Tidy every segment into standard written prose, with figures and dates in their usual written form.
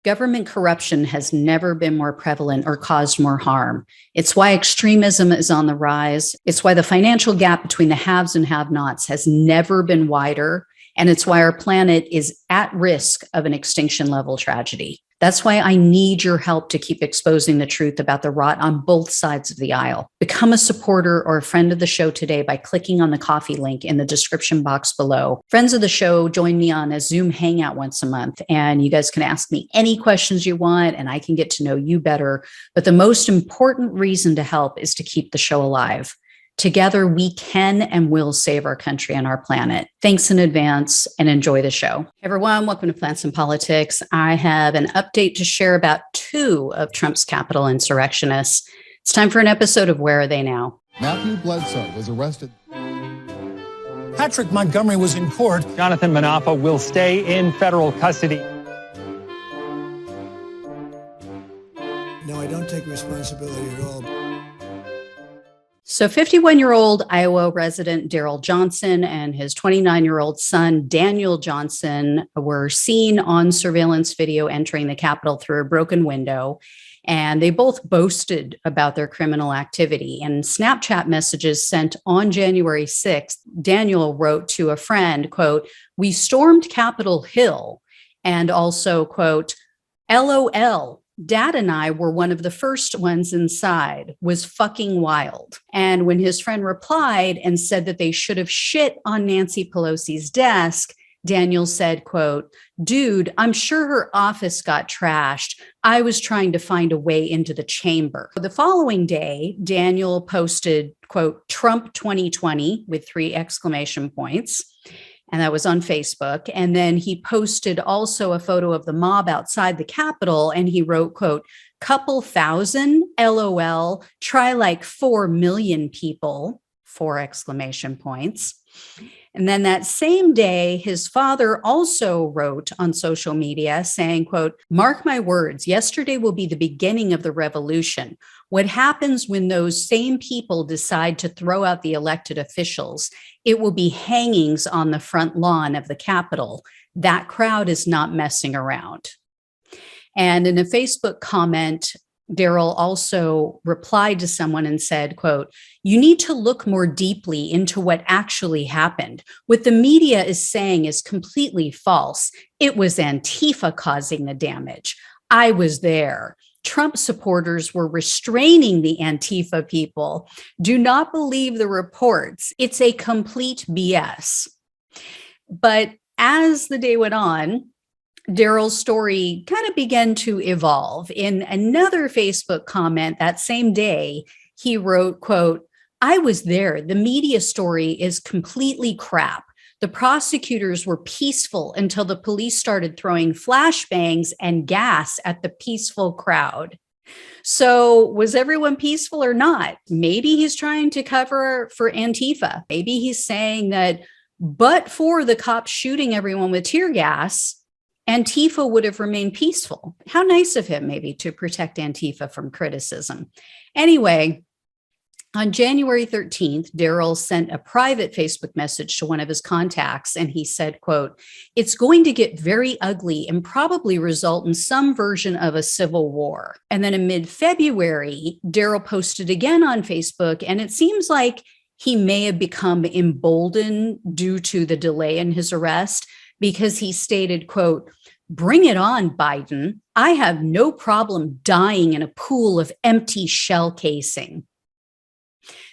Government corruption has never been more prevalent or caused more harm. It's why extremism is on the rise. It's why the financial gap between the haves and have-nots has never been wider. And it's why our planet is at risk of an extinction level tragedy. That's why I need your help to keep exposing the truth about the rot on both sides of the aisle. Become a supporter or a friend of the show today by clicking on the coffee link in the description box below. Friends of the show join me on a Zoom hangout once a month, and you guys can ask me any questions you want, and I can get to know you better. But the most important reason to help is to keep the show alive. Together, we can and will save our country and our planet. Thanks in advance and enjoy the show. Hey everyone, welcome to Plants and Politics. I have an update to share about two of Trump's Capitol insurrectionists. It's time for an episode of Where Are They Now? Matthew Bledsoe was arrested. Patrick Montgomery was in court. Jonathan Manapa will stay in federal custody. No, I don't take responsibility at all. So 51-year-old Iowa resident Daryl Johnson and his 29-year-old son, Daniel Johnson, were seen on surveillance video entering the Capitol through a broken window. And they both boasted about their criminal activity. And Snapchat messages sent on January 6th, Daniel wrote to a friend, quote, "We stormed Capitol Hill," and also, quote, "LOL. Dad and I were one of the first ones inside. Was fucking wild." And when his friend replied and said that they should have shit on Nancy Pelosi's desk, Daniel said, quote, "Dude, I'm sure her office got trashed. I was trying to find a way into the chamber." The following day, Daniel posted, quote, "Trump 2020" with 3 exclamation points. And that was on Facebook. And then he posted also a photo of the mob outside the Capitol. And he wrote, quote, "Couple thousand, LOL, try like 4 million people," 4 exclamation points. And then that same day, his father also wrote on social media saying, quote, "Mark my words, yesterday will be the beginning of the revolution. What happens when those same people decide to throw out the elected officials? It will be hangings on the front lawn of the Capitol. That crowd is not messing around." And in a Facebook comment, Daryl also replied to someone and said, quote, "You need to look more deeply into what actually happened. What the media is saying is completely false. It was Antifa causing the damage. I was there. Trump supporters were restraining the Antifa people. Do not believe the reports. It's a complete BS." But as the day went on, Daryl's story kind of began to evolve. In another Facebook comment that same day, he wrote, quote, "I was there. The media story is completely crap. The prosecutors were peaceful until the police started throwing flashbangs and gas at the peaceful crowd." So was everyone peaceful or not? Maybe he's trying to cover for Antifa. Maybe he's saying that but for the cops shooting everyone with tear gas, Antifa would have remained peaceful. How nice of him, maybe, to protect Antifa from criticism. Anyway, on January 13th, Daryl sent a private Facebook message to one of his contacts, and he said, quote, "It's going to get very ugly and probably result in some version of a civil war." And then in mid-February, Daryl posted again on Facebook, and it seems like he may have become emboldened due to the delay in his arrest, because he stated, quote, "Bring it on, Biden. I have no problem dying in a pool of empty shell casing."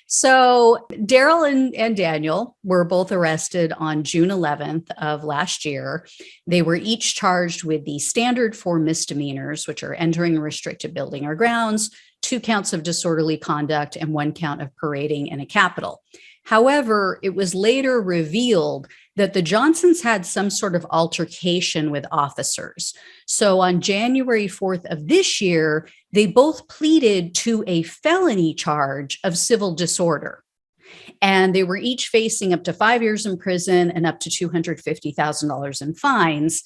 So Daryl and Daniel were both arrested on June 11th of last year. They were each charged with the standard 4 misdemeanors, which are entering a restricted building or grounds, 2 counts of disorderly conduct, and 1 count of parading in a Capitol. However, it was later revealed that the Johnsons had some sort of altercation with officers. So on January 4th of this year, they both pleaded to a felony charge of civil disorder. And they were each facing up to 5 years in prison and up to $250,000 in fines.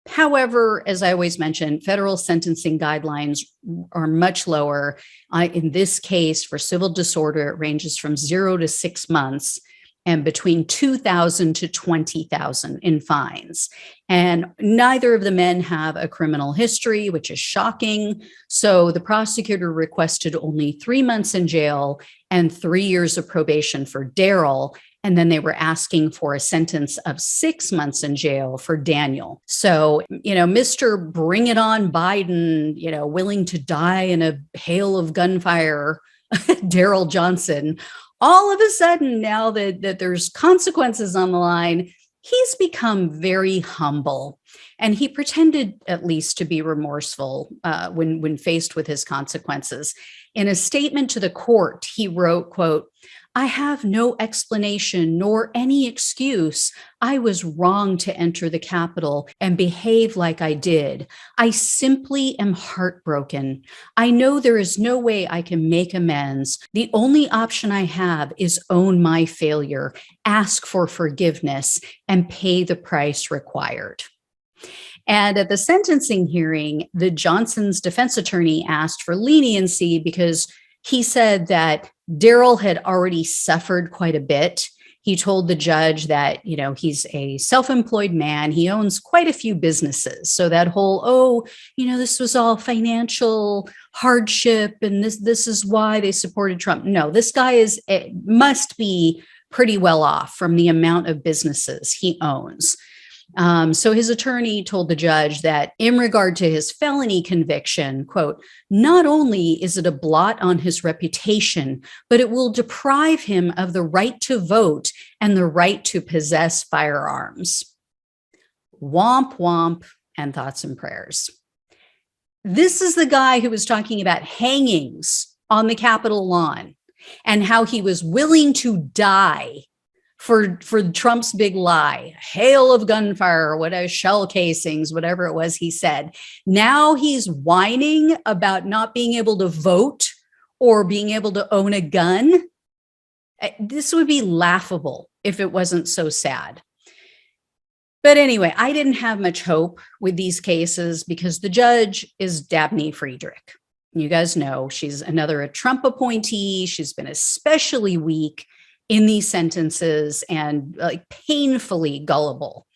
However, as I always mention, federal sentencing guidelines are much lower. In this case, for civil disorder, it ranges from 0 to 6 months. and between $2,000 to $20,000 in fines. And neither of the men have a criminal history, which is shocking. So the prosecutor requested only 3 months in jail and 3 years of probation for Daryl. And then they were asking for a sentence of 6 months in jail for Daniel. So, Mr. Bring It On Biden, willing to die in a hail of gunfire, Daryl Johnson, all of a sudden, now that there's consequences on the line, he's become very humble. And he pretended at least to be remorseful when faced with his consequences. In a statement to the court, he wrote, quote, "I have no explanation nor any excuse. I was wrong to enter the Capitol and behave like I did. I simply am heartbroken. I know there is no way I can make amends. The only option I have is own my failure, ask for forgiveness, and pay the price required." And at the sentencing hearing, the Johnson's defense attorney asked for leniency because he said that Daryl had already suffered quite a bit. He told the judge that, he's a self-employed man. He owns quite a few businesses. So that whole, this was all financial hardship and this is why they supported Trump. No, this guy must be pretty well off from the amount of businesses he owns. So his attorney told the judge that in regard to his felony conviction, quote, "Not only is it a blot on his reputation, but it will deprive him of the right to vote and the right to possess firearms." Womp, womp, and thoughts and prayers. This is the guy who was talking about hangings on the Capitol lawn and how he was willing to die for Trump's big lie, hail of gunfire, whatever, shell casings, whatever it was he said. Now he's whining about not being able to vote or being able to own a gun. This would be laughable if it wasn't so sad. But anyway, I didn't have much hope with these cases because the judge is Dabney Friedrich. You guys know she's a Trump appointee. She's been especially weak in these sentences and painfully gullible.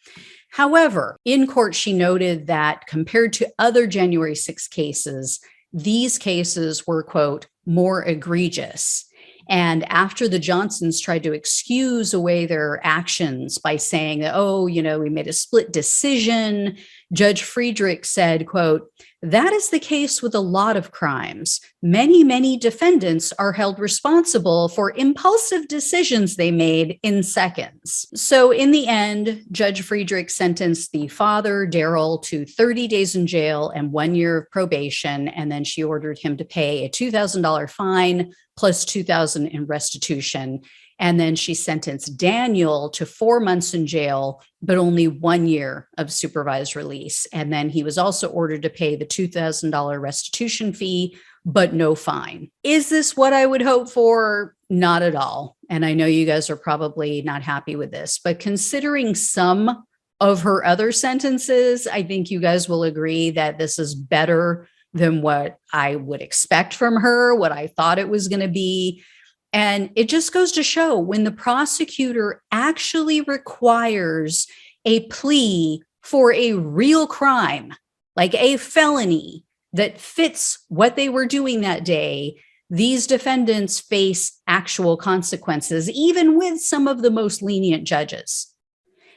However, in court, she noted that compared to other January 6 cases, these cases were, quote, more egregious. And after the Johnsons tried to excuse away their actions by saying that, we made a split decision, Judge Friedrich said, quote, "That is the case with a lot of crimes. Many, many defendants are held responsible for impulsive decisions they made in seconds." So in the end, Judge Friedrich sentenced the father, Daryl, to 30 days in jail and 1 year of probation. And then she ordered him to pay a $2,000 fine plus $2,000 in restitution. And then she sentenced Daniel to 4 months in jail, but only 1 year of supervised release. And then he was also ordered to pay the $2,000 restitution fee, but no fine. Is this what I would hope for? Not at all. And I know you guys are probably not happy with this, but considering some of her other sentences, I think you guys will agree that this is better than what I would expect from her, what I thought it was going to be. And it just goes to show when the prosecutor actually requires a plea for a real crime, like a felony that fits what they were doing that day, these defendants face actual consequences, even with some of the most lenient judges.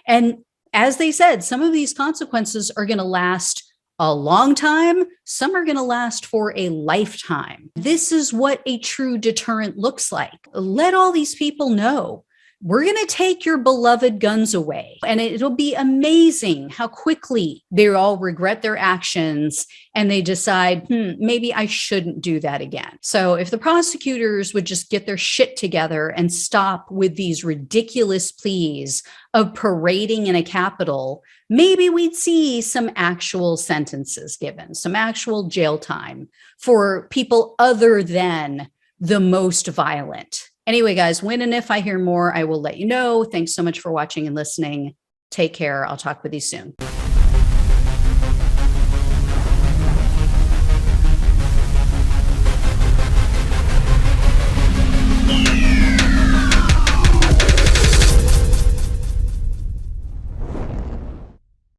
And as they said, some of these consequences are going to last a long time. Some are going to last for a lifetime. This is what a true deterrent looks like. Let all these people know we're going to take your beloved guns away. And it'll be amazing how quickly they all regret their actions and they decide, maybe I shouldn't do that again. So if the prosecutors would just get their shit together and stop with these ridiculous pleas of parading in a Capitol, maybe we'd see some actual sentences given, some actual jail time for people other than the most violent. Anyway, guys, when and if I hear more, I will let you know. Thanks so much for watching and listening. Take care. I'll talk with you soon.